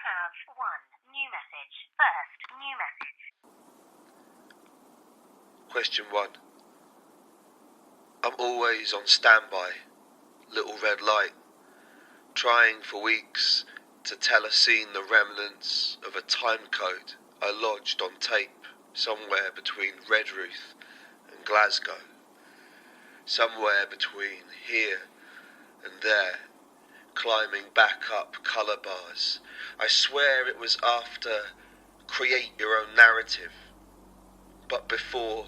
have one new message. First new message. Question 1. I'm always on standby, little red light, trying for weeks to tell a scene the remnants of a time code I lodged on tape somewhere between Redruth and Glasgow, somewhere between here and there, climbing back up colour bars. I swear it was after Create Your Own Narrative, but before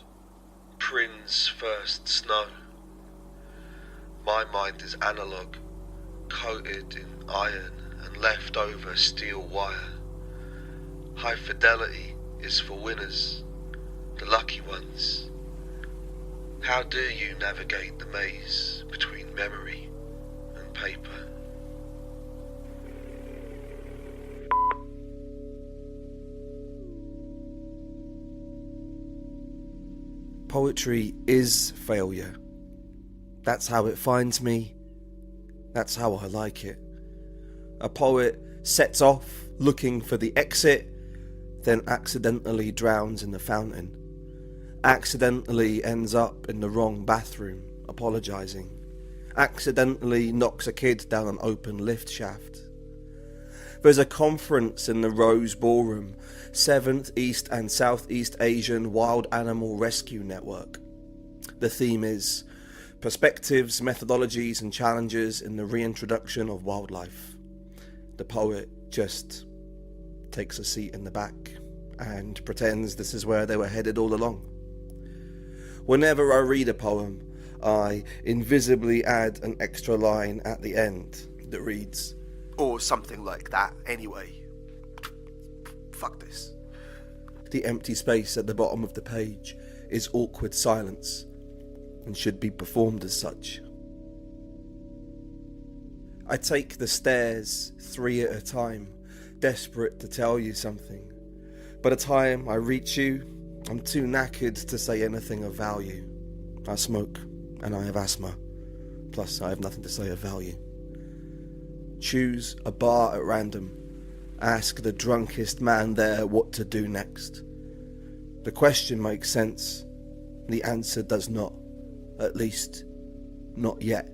Prin's first snow. My mind is analogue, coated in iron and leftover steel wire. High fidelity is for winners, the lucky ones. How do you navigate the maze between memory and paper? Poetry is failure. That's how it finds me. That's how I like it. A poet sets off looking for the exit, then accidentally drowns in the fountain. Accidentally ends up in the wrong bathroom, apologising. Accidentally knocks a kid down an open lift shaft. There's a conference in the Rose Ballroom, 7th East and Southeast Asian Wild Animal Rescue Network. The theme is Perspectives, Methodologies and Challenges in the Reintroduction of Wildlife. The poet just takes a seat in the back and pretends this is where they were headed all along. Whenever I read a poem, I invisibly add an extra line at the end that reads, or something like that anyway. Fuck this. The empty space at the bottom of the page is awkward silence and should be performed as such. I take the stairs 3 at a time, desperate to tell you something. By the time I reach you, I'm too knackered to say anything of value. I smoke and I have asthma, plus I have nothing to say of value. Choose a bar at random. Ask the drunkest man there what to do next. The question makes sense. The answer does not. At least, not yet.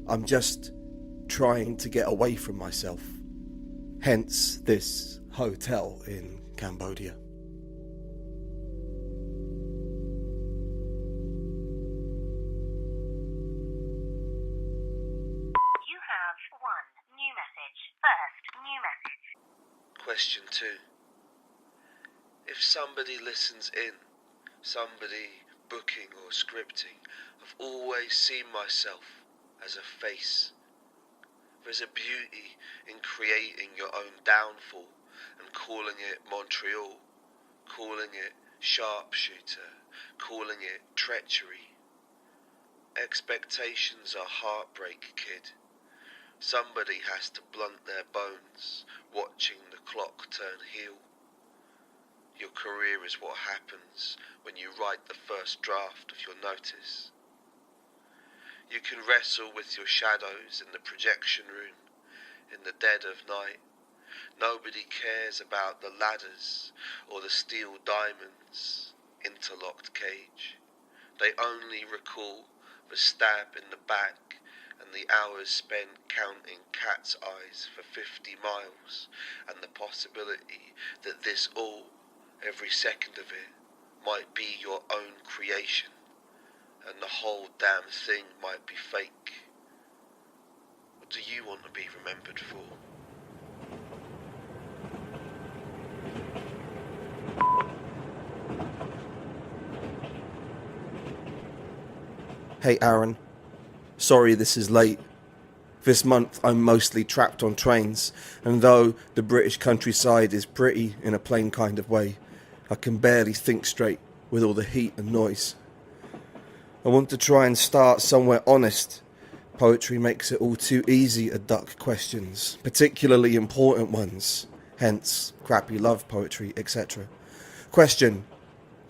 I'm just trying to get away from myself. Hence this hotel in Cambodia. New message. First new message. Question 2. If somebody listens in, somebody booking or scripting, I've always seen myself as a face. There's a beauty in creating your own downfall and calling it Montreal, calling it sharpshooter, calling it treachery. Expectations are heartbreak, kid. Somebody has to blunt their bones, watching the clock turn heel. Your career is what happens when you write the first draft of your notice. You can wrestle with your shadows in the projection room, in the dead of night. Nobody cares about the ladders or the steel diamonds, interlocked cage. They only recall the stab in the back and the hours spent counting cat's eyes for 50 miles, and the possibility that this all, every second of it, might be your own creation, and the whole damn thing might be fake. What do you want to be remembered for? Hey Aaron, sorry this is late. This month I'm mostly trapped on trains, and though the British countryside is pretty in a plain kind of way, I can barely think straight with all the heat and noise. I want to try and start somewhere honest. Poetry makes it all too easy to duck questions, particularly important ones, hence crappy love poetry, etc. Question: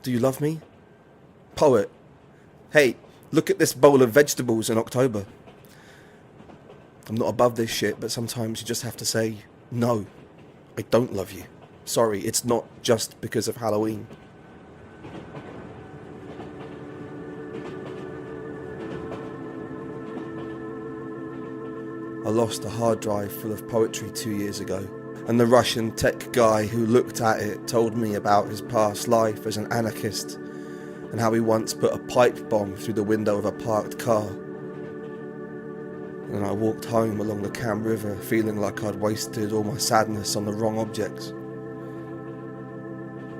do you love me? Poet: hey, look at this bowl of vegetables in October. I'm not above this shit, but sometimes you just have to say, No, I don't love you. Sorry, it's not just because of Halloween. I lost a hard drive full of poetry 2 years ago, and the Russian tech guy who looked at it told me about his past life as an anarchist and how he once put a pipe bomb through the window of a parked car. And I walked home along the Cam River feeling like I'd wasted all my sadness on the wrong objects.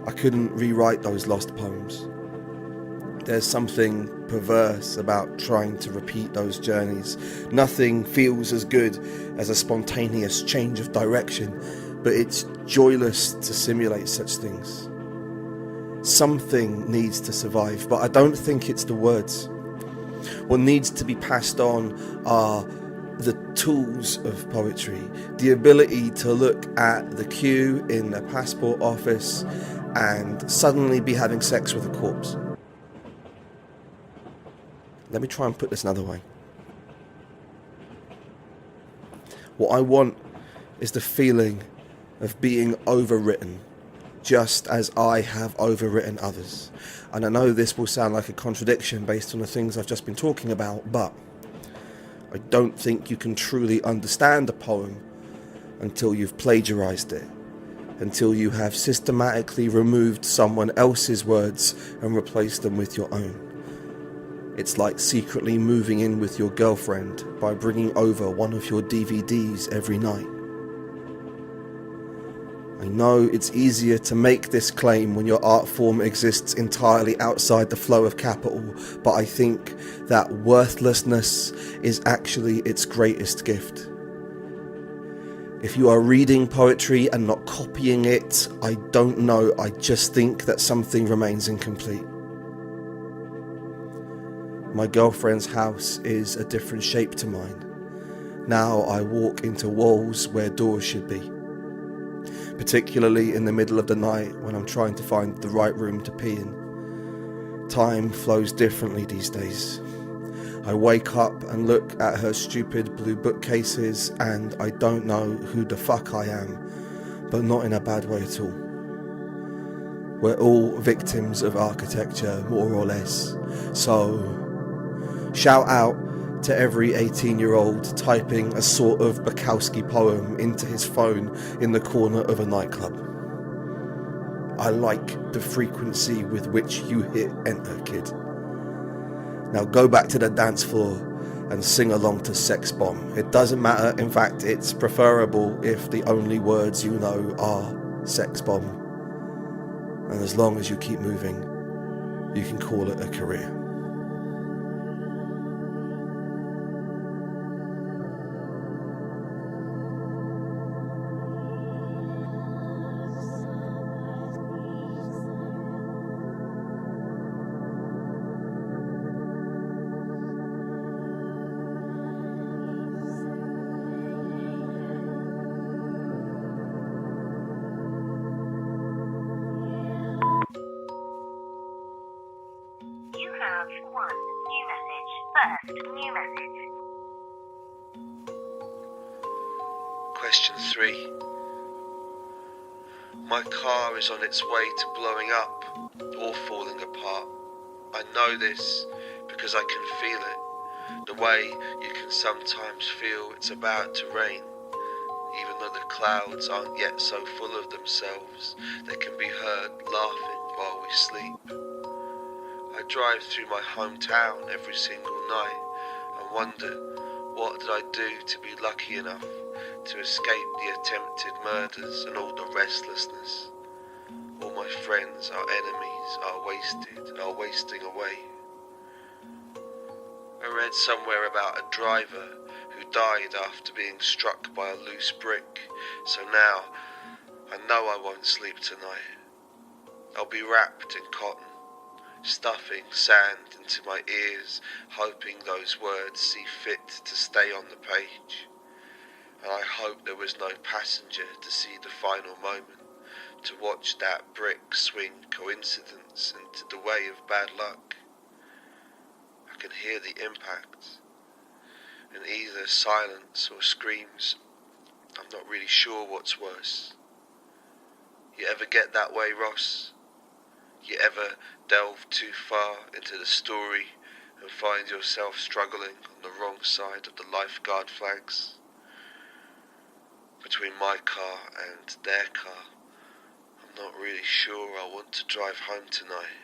I couldn't rewrite those lost poems. There's something perverse about trying to repeat those journeys. Nothing feels as good as a spontaneous change of direction, but it's joyless to simulate such things. Something needs to survive, but I don't think it's the words. What needs to be passed on are the tools of poetry, the ability to look at the queue in the passport office and suddenly be having sex with a corpse. Let me try and put this another way. What I want is the feeling of being overwritten, just as I have overwritten others. And I know this will sound like a contradiction based on the things I've just been talking about, but I don't think you can truly understand a poem until you've plagiarized it, until you have systematically removed someone else's words and replaced them with your own. It's like secretly moving in with your girlfriend by bringing over one of your DVDs every night. I know it's easier to make this claim when your art form exists entirely outside the flow of capital, but I think that worthlessness is actually its greatest gift. If you are reading poetry and not copying it, I don't know, I just think that something remains incomplete. My girlfriend's house is a different shape to mine. Now I walk into walls where doors should be. Particularly in the middle of the night when I'm trying to find the right room to pee in. Time flows differently these days. I wake up and look at her stupid blue bookcases and I don't know who the fuck I am, but not in a bad way at all. We're all victims of architecture, more or less. So, shout out to every 18-year-old typing a sort of Bukowski poem into his phone in the corner of a nightclub. I like the frequency with which you hit enter, kid. Now go back to the dance floor and sing along to Sex Bomb. It doesn't matter, in fact, it's preferable if the only words you know are Sex Bomb. And as long as you keep moving, you can call it a career. You have one new message. First new message. Question 3. My car is on its way to blowing up or falling apart. I know this because I can feel it. The way you can sometimes feel it's about to rain. Even though the clouds aren't yet so full of themselves, they can be heard laughing while we sleep. I drive through my hometown every single night and wonder, what did I do to be lucky enough to escape the attempted murders and all the restlessness? All my friends, our enemies, are wasting away. I read somewhere about a driver who died after being struck by a loose brick, so now I know I won't sleep tonight. I'll be wrapped in cotton, stuffing sand into my ears, hoping those words see fit to stay on the page. And I hope there was no passenger to see the final moment, to watch that brick swing coincidence into the way of bad luck. I can hear the impact, and either silence or screams I'm not really sure what's worse. You ever get that way, Ross? You ever delve too far into the story and find yourself struggling on the wrong side of the lifeguard flags? Between my car and their car, I'm not really sure I want to drive home tonight.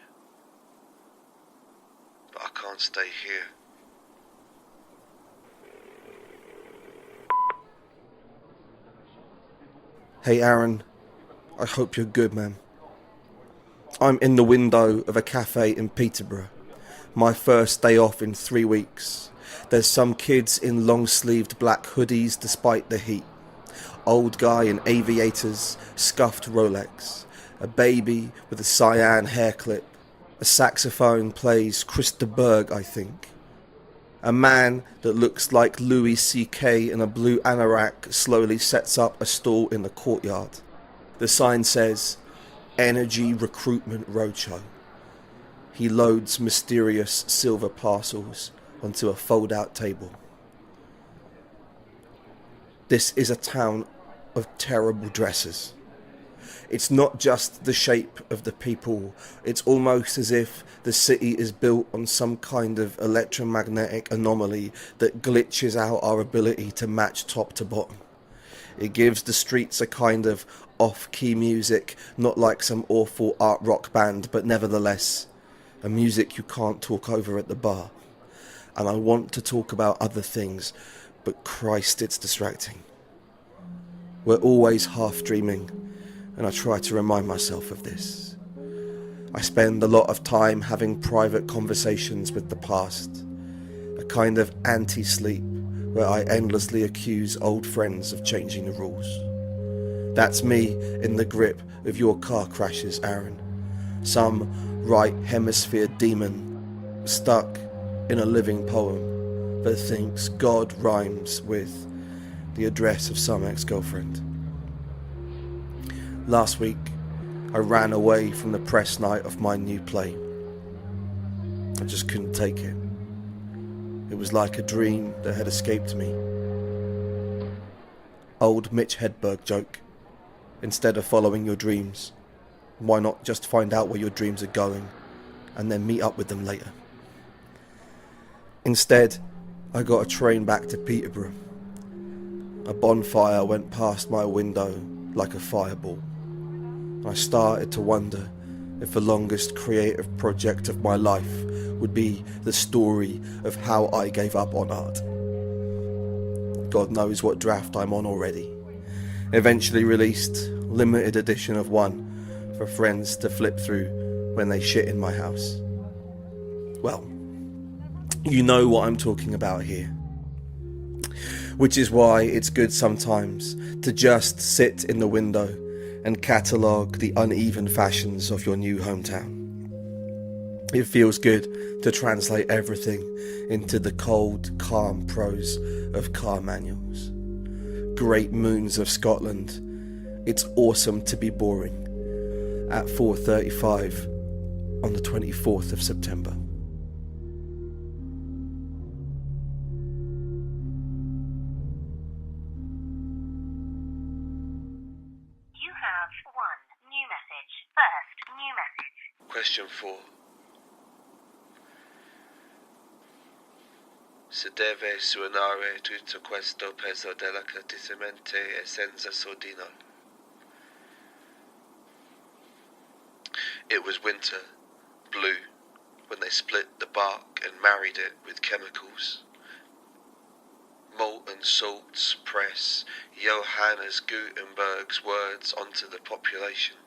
But I can't stay here. Hey Aaron, I hope you're good, man. I'm in the window of a cafe in Peterborough. My first day off in 3 weeks. There's some kids in long-sleeved black hoodies despite the heat. Old guy in aviators, scuffed Rolex. A baby with a cyan hair clip. A saxophone plays Christa Berg, I think. A man that looks like Louis C.K. in a blue anorak slowly sets up a stall in the courtyard. The sign says, Energy Recruitment Roadshow. He loads mysterious silver parcels onto a fold-out table. This is a town of terrible dresses. It's not just the shape of the people, it's almost as if the city is built on some kind of electromagnetic anomaly that glitches out our ability to match top to bottom. It gives the streets a kind of off-key music, not like some awful art rock band, but nevertheless, a music you can't talk over at the bar. And I want to talk about other things, but Christ, it's distracting. We're always half dreaming, and I try to remind myself of this. I spend a lot of time having private conversations with the past, a kind of anti-sleep where I endlessly accuse old friends of changing the rules. That's me in the grip of your car crashes, Aaron. Some right hemisphere demon stuck in a living poem that thinks God rhymes with the address of some ex-girlfriend. Last week, I ran away from the press night of my new play. I just couldn't take it. It was like a dream that had escaped me. Old Mitch Hedberg joke. Instead of following your dreams, why not just find out where your dreams are going and then meet up with them later? Instead, I got a train back to Peterborough. A bonfire went past my window like a fireball. I started to wonder if the longest creative project of my life would be the story of how I gave up on art. God knows what draft I'm on already. Eventually released, limited edition of one for friends to flip through when they shit in my house. Well, you know what I'm talking about here. Which is why it's good sometimes to just sit in the window and catalogue the uneven fashions of your new hometown. It feels good to translate everything into the cold, calm prose of car manuals. Great moons of Scotland. It's awesome to be boring. At 4:35 on the 24th of September. You have one new message. First new message. Question 4. Se deve suonare tutto questo peso delicatamente e senza sordino. It was winter, blue, when they split the bark and married it with chemicals. Molten salts press Johannes Gutenberg's words onto the population.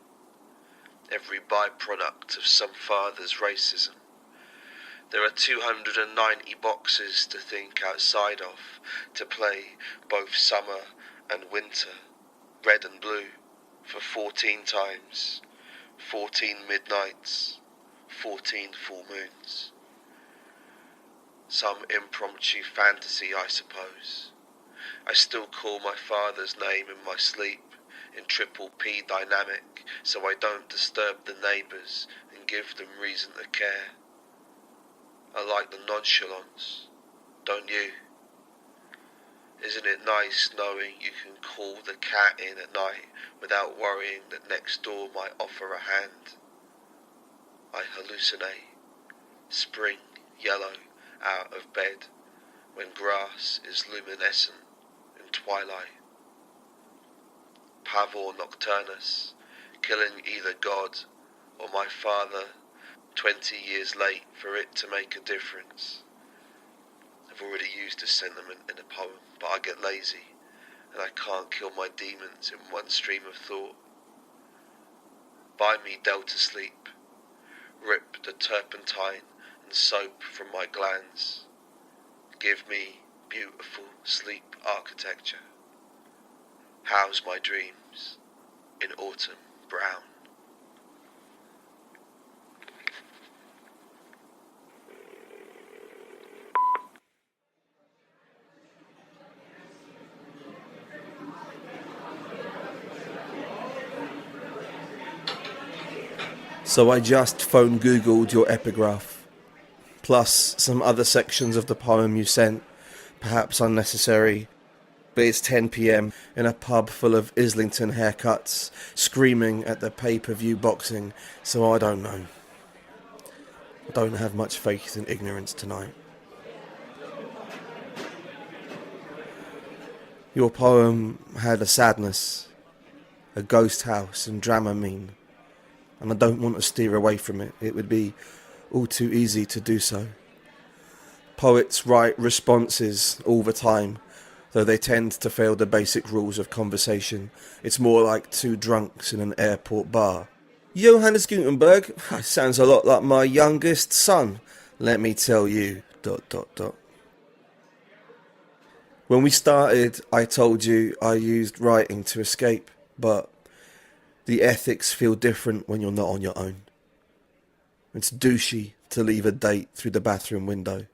Every byproduct of some father's racism. There are 290 boxes to think outside of, to play both summer and winter, red and blue, for 14 times, 14 midnights, 14 full moons. Some impromptu fantasy, I suppose. I still call my father's name in my sleep, in triple P dynamic, so I don't disturb the neighbours and give them reason to care. I like the nonchalance, don't you? Isn't it nice knowing you can call the cat in at night without worrying that next door might offer a hand? I hallucinate, spring yellow out of bed when grass is luminescent in twilight. Pavor nocturnus, killing either God or my father 20 years late for it to make a difference. I've already used this sentiment in a poem, but I get lazy and I can't kill my demons in one stream of thought. Buy me delta sleep, rip the turpentine and soap from my glands. Give me beautiful sleep architecture. House my dreams in autumn brown. So I just phone Googled your epigraph, plus some other sections of the poem you sent, perhaps unnecessary, but it's 10 p.m. in a pub full of Islington haircuts, screaming at the pay-per-view boxing, so I don't know. I don't have much faith in ignorance tonight. Your poem had a sadness, a ghost house and Dramamine, and I don't want to steer away from it. It would be all too easy to do so. Poets write responses all the time, though they tend to fail the basic rules of conversation. It's more like two drunks in an airport bar. Johannes Gutenberg sounds a lot like my youngest son, let me tell you, ... When we started, I told you I used writing to escape, but the ethics feel different when you're not on your own. It's douchey to leave a date through the bathroom window.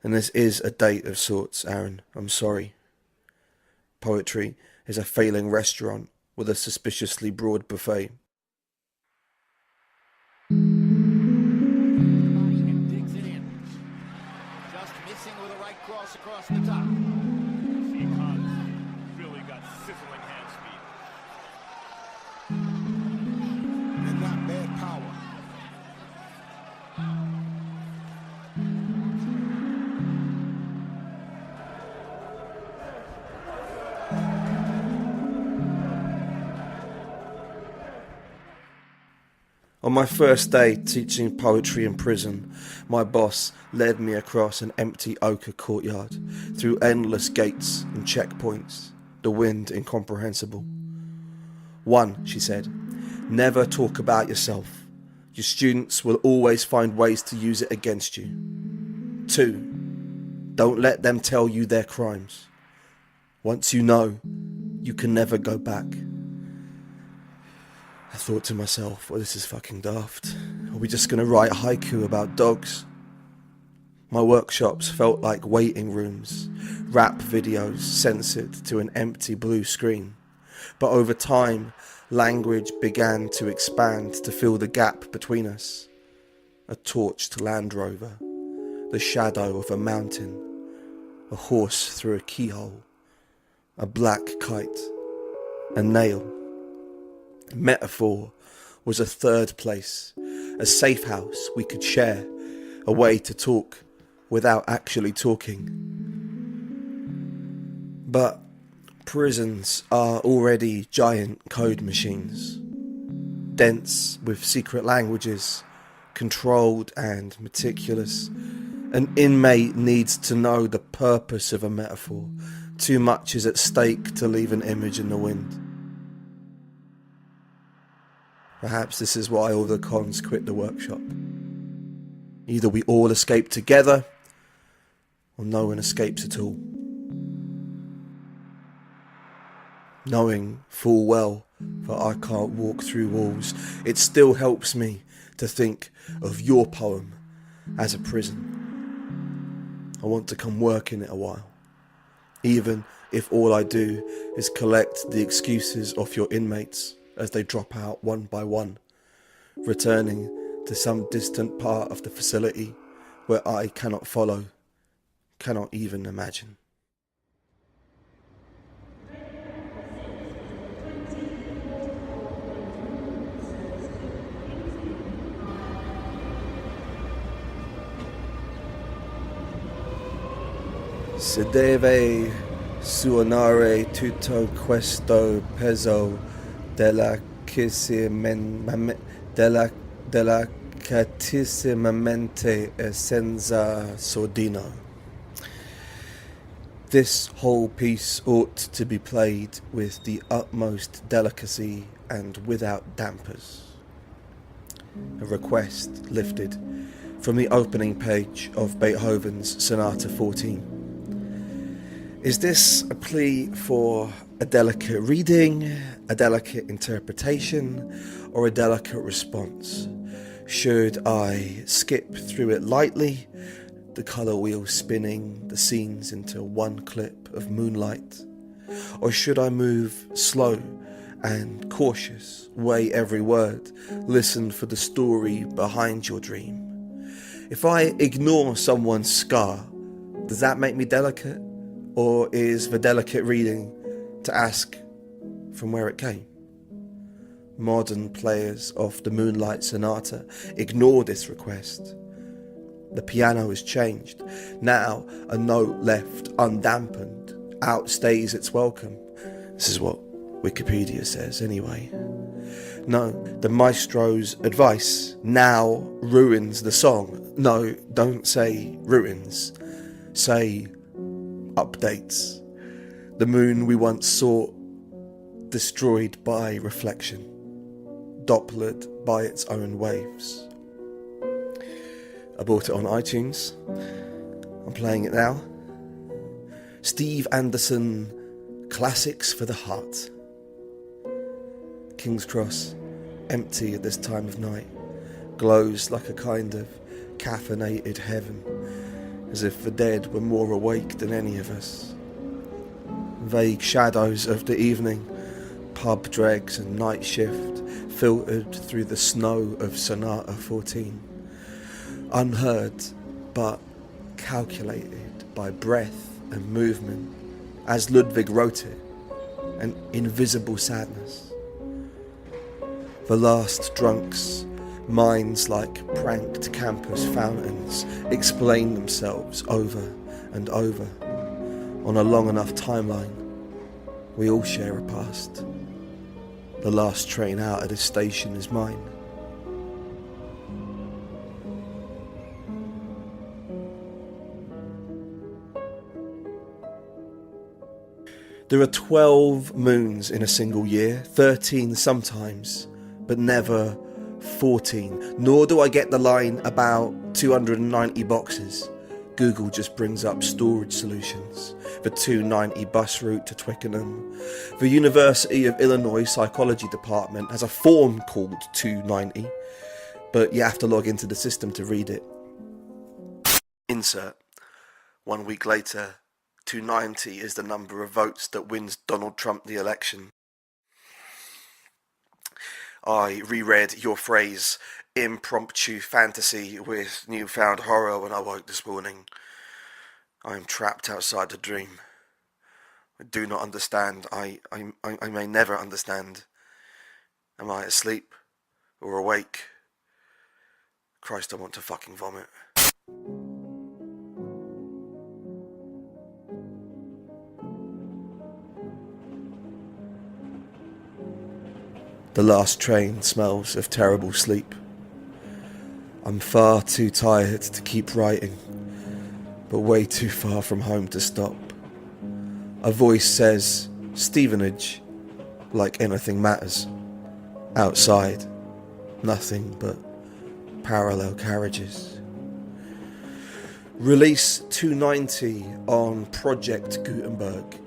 And this is a date of sorts, Aaron. I'm sorry. Poetry is a failing restaurant with a suspiciously broad buffet. Just missing with a right cross across the top. Really got sizzling hand speed. And not bad power. On my first day teaching poetry in prison, my boss led me across an empty ochre courtyard, through endless gates and checkpoints, the wind incomprehensible. 1, she said, never talk about yourself. Your students will always find ways to use it against you. 2, don't let them tell you their crimes. Once you know, you can never go back. I thought to myself, well, this is fucking daft. Are we just going to write haiku about dogs? My workshops felt like waiting rooms, rap videos censored to an empty blue screen. But over time, language began to expand to fill the gap between us. A torched Land Rover, the shadow of a mountain, a horse through a keyhole, a black kite, a nail. Metaphor was a third place, a safe house we could share, a way to talk without actually talking. But prisons are already giant code machines, dense with secret languages, controlled and meticulous. An inmate needs to know the purpose of a metaphor. Too much is at stake to leave an image in the wind. Perhaps this is why all the cons quit the workshop. Either we all escape together, or no one escapes at all. Knowing full well that I can't walk through walls, it still helps me to think of your poem as a prison. I want to come work in it a while, even if all I do is collect the excuses of your inmates as they drop out one by one, returning to some distant part of the facility where I cannot follow, cannot even imagine. Se deve suonare tutto questo peso della delicatissima e senza sordino. This whole piece ought to be played with the utmost delicacy and without dampers. A request lifted from the opening page of Beethoven's Sonata 14. Is this a plea for a delicate reading, a delicate interpretation, or a delicate response? Should I skip through it lightly, the colour wheel spinning the scenes into one clip of moonlight? Or should I move slow and cautious, weigh every word, listen for the story behind your dream? If I ignore someone's scar, does that make me delicate? Or is the delicate reading to ask from where it came? Modern players of the Moonlight Sonata ignore this request. The piano has changed. Now a note left undampened outstays its welcome. This is what Wikipedia says anyway. No, the maestro's advice now ruins the song. No, don't say ruins. Say updates. The moon we once sought, destroyed by reflection, Dopplered by its own waves. I bought it on iTunes. I'm playing it now. Steve Anderson, Classics for the Heart. King's Cross, empty at this time of night, glows like a kind of caffeinated heaven, as if the dead were more awake than any of us. Vague shadows of the evening, pub dregs and night shift filtered through the snow of Sonata 14. Unheard, but calculated by breath and movement, as Ludwig wrote it, an invisible sadness. The last drunks, minds like pranked campus fountains, explain themselves over and over. On a long enough timeline, we all share a past. The last train out of this station is mine. There are 12 moons in a single year, 13 sometimes, but never 14. Nor do I get the line about 290 boxes. Google just brings up storage solutions. The 290 bus route to Twickenham. The University of Illinois Psychology Department has a form called 290, but you have to log into the system to read it. Insert. 1 week later, 290 is the number of votes that wins Donald Trump the election. I reread your phrase, impromptu fantasy, with newfound horror when I woke this morning. I am trapped outside the dream. I do not understand. I may never understand. Am I asleep or awake? Christ, I want to fucking vomit. The last train smells of terrible sleep. I'm far too tired to keep writing, but way too far from home to stop. A voice says, Stevenage, like anything matters. Outside, nothing but parallel carriages. Release 290 on Project Gutenberg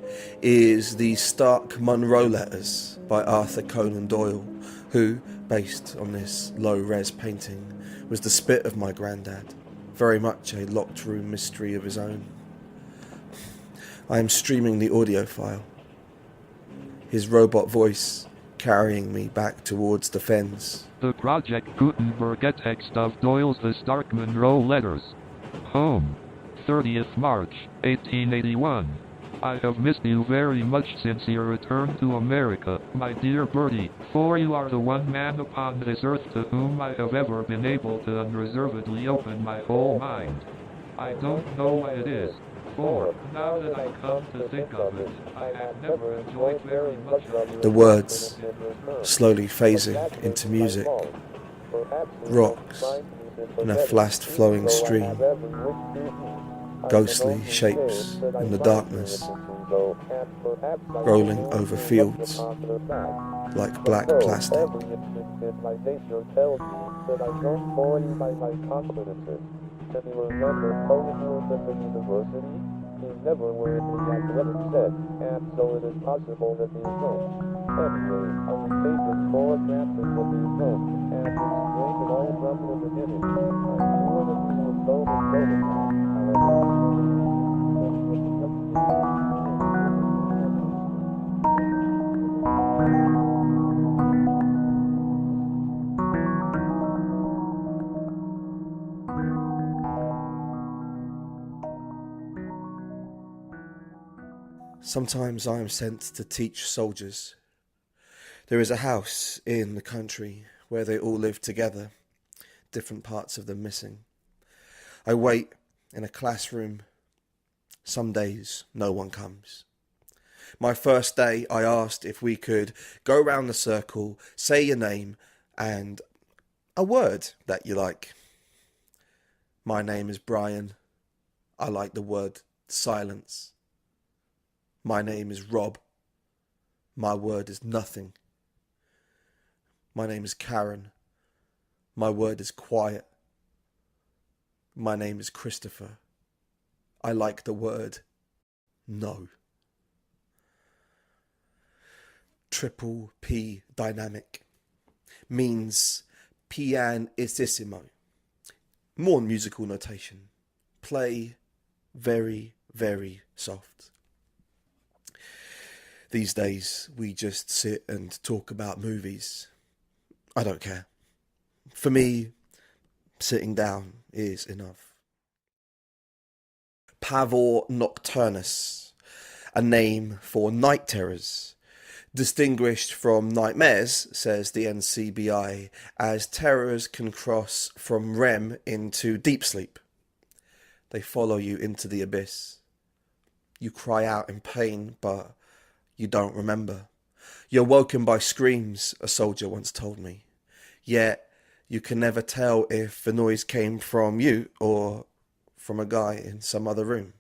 is the Stark Munro letters by Arthur Conan Doyle, who, based on this low-res painting, was the spit of my granddad, very much a locked room mystery of his own. I am streaming the audio file, his robot voice carrying me back towards the fens. The Project Gutenberg text of Doyle's The Stark Munro letters. Home, 30th March, 1881. I have missed you very much since your return to America, my dear Bertie, for you are the one man upon this earth to whom I have ever been able to unreservedly open my whole mind. I don't know why it is, before. Now that I come to think of it, I have never enjoyed very much of The words slowly phasing into music, rocks in a fast flowing stream, ghostly shapes in the darkness, rolling over fields like black plastic. Never were in the academic set, and so it is possible that he is known. Anyway, our favorite core chapter will be known, and it's great and all from the beginning. I'm sure that we will go and go with that. Sometimes I am sent to teach soldiers. There is a house in the country where they all live together, different parts of them missing. I wait in a classroom. Some days no one comes. My first day I asked if we could go round the circle, say your name and a word that you like. My name is Brian. I like the word silence. My name is Rob. My word is nothing. My name is Karen. My word is quiet. My name is Christopher. I like the word no. Triple P dynamic means pianissimo. More musical notation. Play very, very soft. These days, we just sit and talk about movies. I don't care. For me, sitting down is enough. Pavor nocturnus, a name for night terrors, distinguished from nightmares, says the NCBI, as terrors can cross from REM into deep sleep. They follow you into the abyss. You cry out in pain, but you don't remember. You're woken by screams, a soldier once told me. Yet you can never tell if the noise came from you or from a guy in some other room.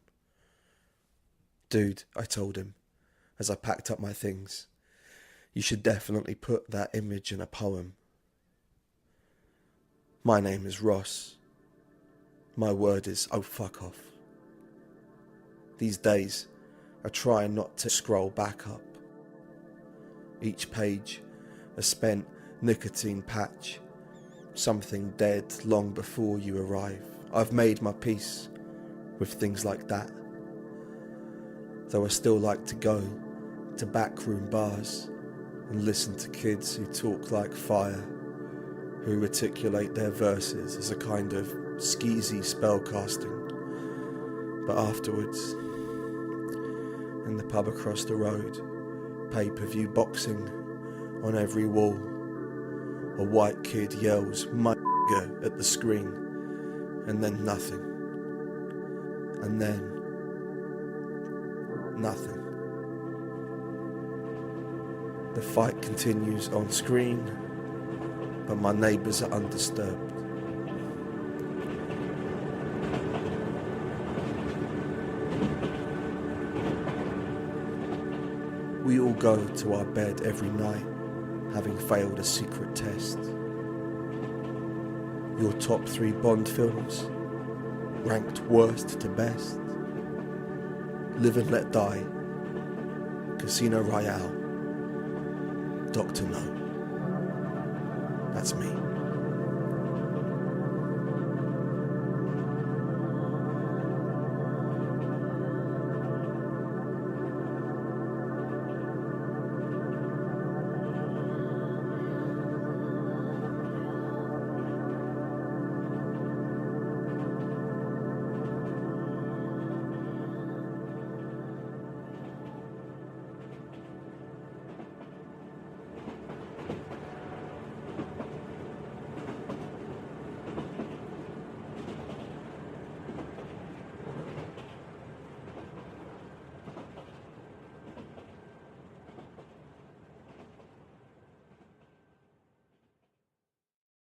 Dude, I told him, as I packed up my things, you should definitely put that image in a poem. My name is Ross. My word is, oh fuck off. These days, I try not to scroll back up. Each page, a spent nicotine patch, something dead long before you arrive. I've made my peace with things like that. Though I still like to go to backroom bars and listen to kids who talk like fire, who articulate their verses as a kind of skeezy spellcasting. But afterwards, in the pub across the road, pay-per-view boxing on every wall. A white kid yells "my nigger" at the screen, and then nothing. And then nothing. The fight continues on screen, but my neighbours are undisturbed. We all go to our bed every night, having failed a secret test. Your top 3 Bond films, ranked worst to best. Live and Let Die, Casino Royale, Dr. No. That's me.